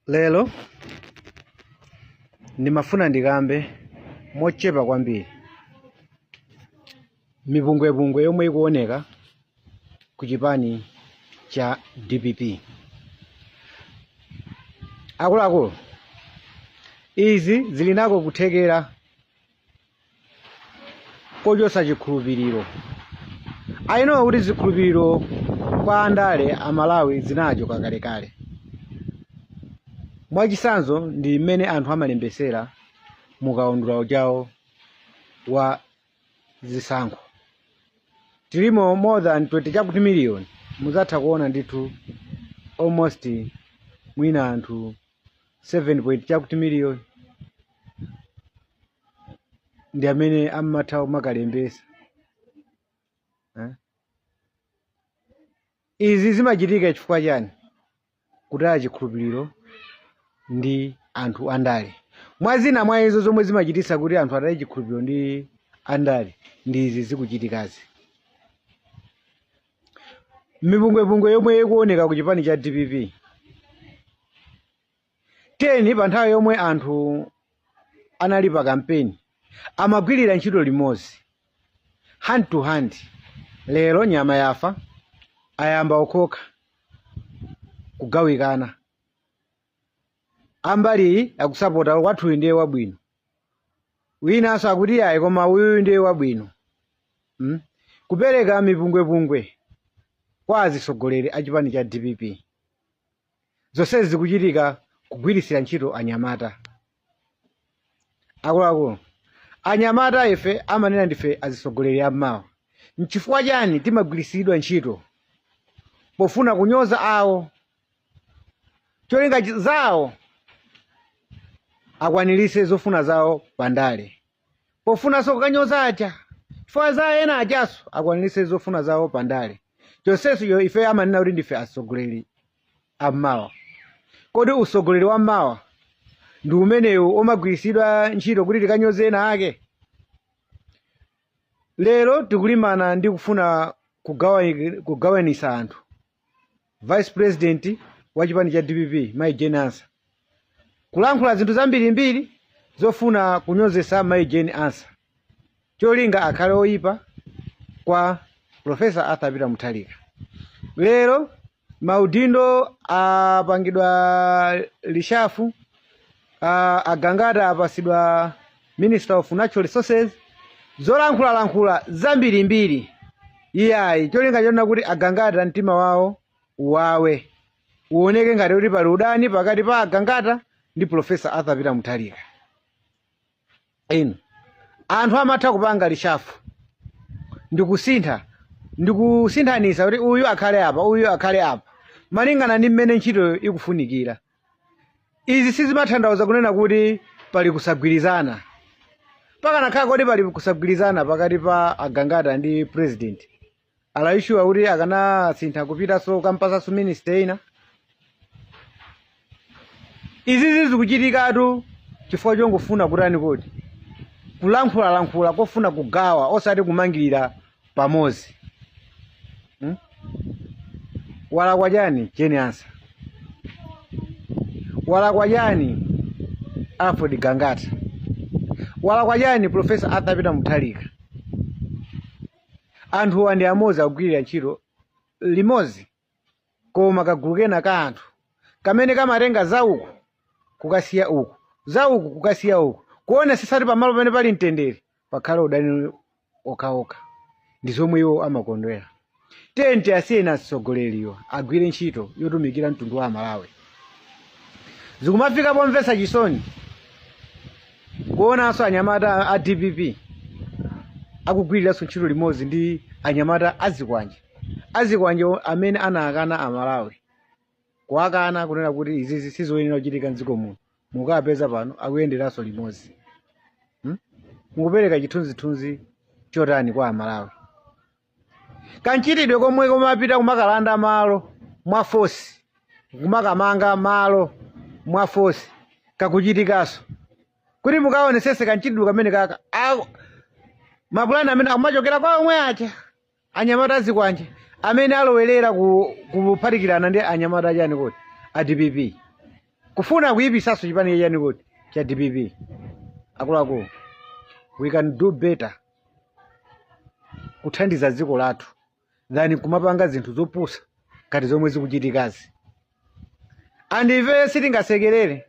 Lelo ndimafuna ndikambe mochepa kwambiri mibungwebungwe yomwe ikuoneka ku chipani cha DPP. Akuluakulu, izi zili nako kuthekera kochotsa chikhulupiriro. Ayinowa kuti zikhulupiriro kwa andale amalawi zinachoka kalekale. Mwachitsanzo ndi mmene anthu amalembesera mukaundula ujawo wa zisankho. Tilimo more than 20 chakuti million, muzatha kuona ndithu almost mwina anthu 7 point chakuti million ndi amene amatha makalembesa. Izi zimachitika chifukwa chani? Kutaya chikhulupiriro ndi anthu andale. Mwazina mwa izo zomwe zimachititsa kuti anthu ataye chikhulupiriro ndi andale ndi izi zikuchitikazi. Mibungwebungwe yomwe ikuoneka ku chipani cha DPP, teni pa nthawi yomwe anthu anali pa kampeni amagwirira ntchito limodzi, hand to hand. Lero nyama yafa, ayamba okhoka kugawikana. Ambali akusapota kwathu ndiye wabwino, winanso akuti ayi koma uyu ndiye wabwino. Kupereka mibungwebungwe kwa azisogoleri a chipani cha DPP. Zonsezi zikuchitika kugwirisira ntchito anyamata. Akuluakulu, anyamata ife amanena ndife azisogoleri ammawa. N'chifukwa chani timagwirisidwa ntchito? Pofuna kunyoza awo, cholinga zawo akwanirise zofuna zawo pandale. Pofunanso kukanyoza aja, chifukwa za ena ajaso akwanirise zofuna zawo pandale. Chonseso ife amanena kuti ndife asogoleri ammawa. Kodi usogoleri wa mmawa ndi umenewu omagwirisidwa ntchito kuti tikanyoze ena ake? Lero tikulimana ndi kufuna kugawanisa anthu. Vice President wa chipani cha DPP, Mai Jane Ansa, kulankhula zinthu zambirimbiri zofuna kunyozesa Mai Jane Ansa, cholinga akhale oyipa kwa Professor Arthur Peter Mutharika. Lero maudindo apangidwa lishafu, agangata apasidwa Minister of Natural Resources, zolankhula zambirimbiri. Iyayi cholinga chona kuti agangata mtima wawo uwawe, uoneke ngati kuti pali udani pakati pa agangata ndi Professor Arthur Peter Mutharika. Anthu amatha kupanga lishafu ndikusinthanisa kuti uyu akhale apa, uyu akhale apa, malingana ndi mmene ntchito ikufunikira. Izi sizimatanthauza kunena kuti pali kusagwirizana. Pakanakhala kuti pali kusagwirizana pakati pa agangata ndi president, alayishuwa kuti akanasintha kupitanso kampasanso minister ina. Izi zikuchitikatu chifukwa chongofuna kutani kuti kulankhula kofuna kugawa osati kumangirira pamodzi. Walakwa chani Jane Ansa? Walakwa chani Alfred Gangata? Walakwa chani Professor Arthur Peter Mutharika? Anthu ndi amodzi akugwirira ntchito limodzi, koma kagulu kena ka anthu kamene kamatenga zauku kukasiya uku, zauku kukasiya uku, kuona sisati pamalo pamene pali mtendere pakhale udani okhaokha. Ndi zomwe iwo amakondwera. Tenti asiyena asogoleriwa agwire ntchito yotumikira mtundu wa Malawi. Zikumafika pomvetsa chisoni kuonanso anyamata a DPP akugwiriranso ntchito limodzi ndi anyamata azikwanje amene anakana Amalawi, kuwakana kunena kuti izizi sizoyenera kuchitika mdziko muno, mukapeza pano akuyenderanso limodzi. Mukupereka chithunzithunzi chotani kwa Amalawi? Kanchitidwe komwe komapita kumakalanda malo mwa force, kumakamanga malo mwa force, kakuchitikaso kuti mukaonesese kanchitidwe kamene kaka mapulani amene akumachokera kwa omwe acha anyamata azikwanje amene alowerera kuphatikirana ndi anyamata achani kuti a DPP. kufuna kuyipisaso chipani chani kuti cha DPP. Akuluakulu, we can do better kuthandiza dziko lathu than kumapanga zinthu zopusa ngati zomwe zikuchitikazi. Andive sitingasekerere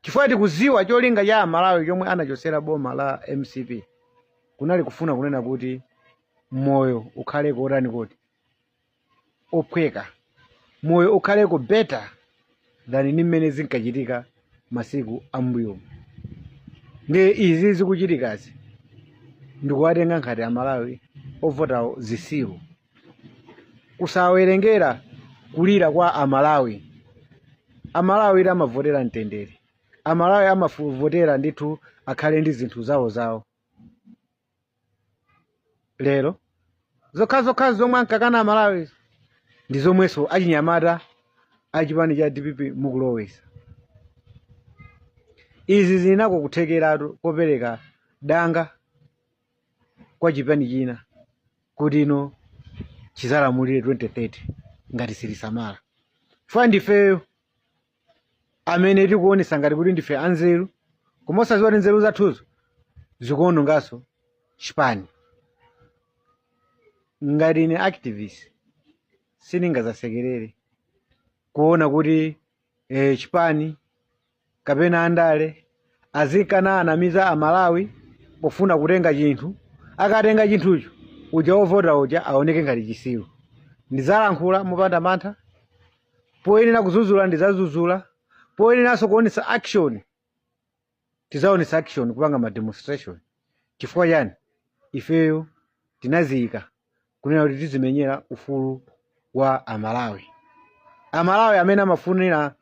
chifukwa tikuziwa cholinga cha Malawi chomwe anachosera boma la MCP kunali kufuna kunena kuti moyo ukhale kotani kuti ophweka, moyo ukhaleko better than nimene zinkachitika masiku ambuyo. Ndi izi zikuchitikazi ndikuwatenga ngati Amalawi ovotawo zisiru, kusawerengera kulira kwa Amalawi. Amalawi amavotera mtendere, Amalawi amavotera ndithu akhale ndi zinthu zawo. Lero zokha zomwe ankakana Amalawi ndi zomweso achinyamata achipani cha DPP mukulowesa. Izi zinako kuthekeratu kopereka danga kwa chipani china kuti ino chizalamulire 2030 ngati silisamala. Chifukwa ndifeyo amene tikuonesa ngati kuti ndife anzeru, kumosaziwa ndi nzeru zathuzo zikuonongaso chipani. Ngati ine activist siningazasekerere kuona kuti chipani kapena andale azikana anamiza Amalawi pofuna kutenga chinthu, akatenga chinthucho uja ovota uja aoneke ngati chisiru. Ndizalankhula mopanda mantha, poyenera kuzuzula ndizazuzula, poyeneranso kuonesa action tizaonesa action kupanga ma demonstration. Chifukwa chani? Ifeyo tinaziyika kunena kuti tizimenyera ufulu wa Amalawi. Amalawi amene amafunira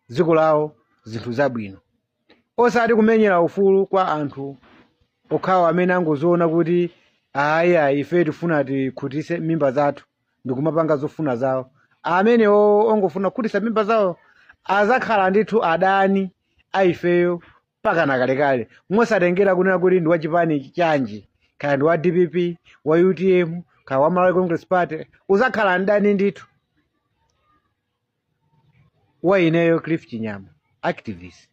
dziko lawo zinthu zabwino, osati kumenyera ufulu kwa anthu okhawo amene angoziona kuti ayi ife tifuna tikhutise mimba zathu ndikumapanga zofuna zawo. Amene ongofuna kukhutisa mimba zawo azakhala ndithu adani aifeyo pakana kalekale, mosatengera kunena kuti ndi wachipani chanji, kaya ndi wa DPP, wa UTM, kaya wa Malawi Congress Party, uzakhala ndani ndithu. Wa ineyo Cliff Chinyama, activist.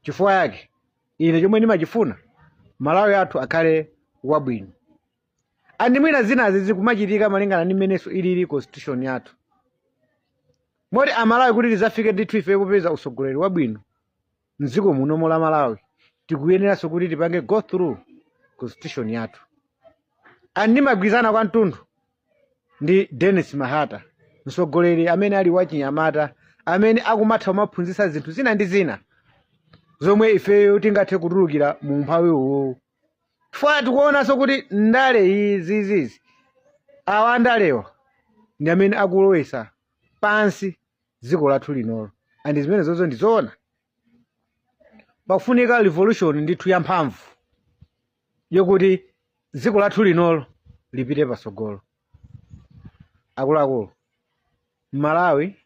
Chifukwa yake ine chomwe ndimachifuna Malawi athu akhale wabwino. Andimwina zinazi zikumachitika malingana ndi mmeneso ilili constitution yathu. Moti Amalawi kuti tizafike ndithu ife kupeza usogoleri wabwino mdziko muno la Malawi, tikuyeneranso kuti tipange go through constitution yathu. Andimagwirizana kwa mtundu ndi Dennis Mahata, msogoleri amene ali wachinyamata, amene akumatha kumaphunzitsa zinthu zina ndi zina zomwe ifeyo tingathe kutulukira mu mphawi uwu. Chifukwa tikuonanso kuti ndale izizi awa ndalewa ndi amene akulowesa pansi dziko lathu linolo. Andi zimene zozo ndizoona. Pakufunika revolution ndithu yamphamvu yokuti dziko lathu linolo lipite pasogolo. Akuluakulu, Malawi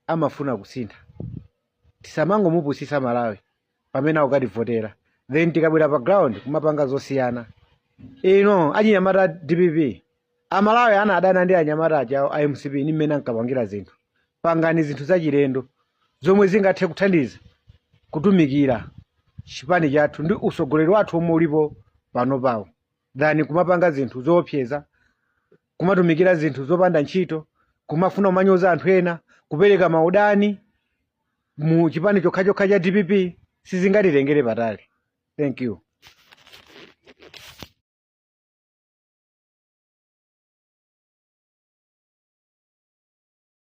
amafuna kusintha. Tisamangomupusisa Malawi pamene akukativotera, then tikabwera pa ground kumapanga zosiyana. Ino achinyamata DPP, Amalawi ana adana ndi anyamata achawo a MCP ni mmene ankapangira zinthu. Pangani zinthu zachilendo zomwe zingathe kuthandiza kutumikira chipani chathu ndi usogoleri wathu omwe ulipo pano pawo, than kumapanga zinthu zoopseza, kumatumikira zinthu zopanda ntchito, kumafuna kumanyoza anthu ena, kupereka maudani mu chipani chokha cha DPP sizingatitengere patali. Thank you.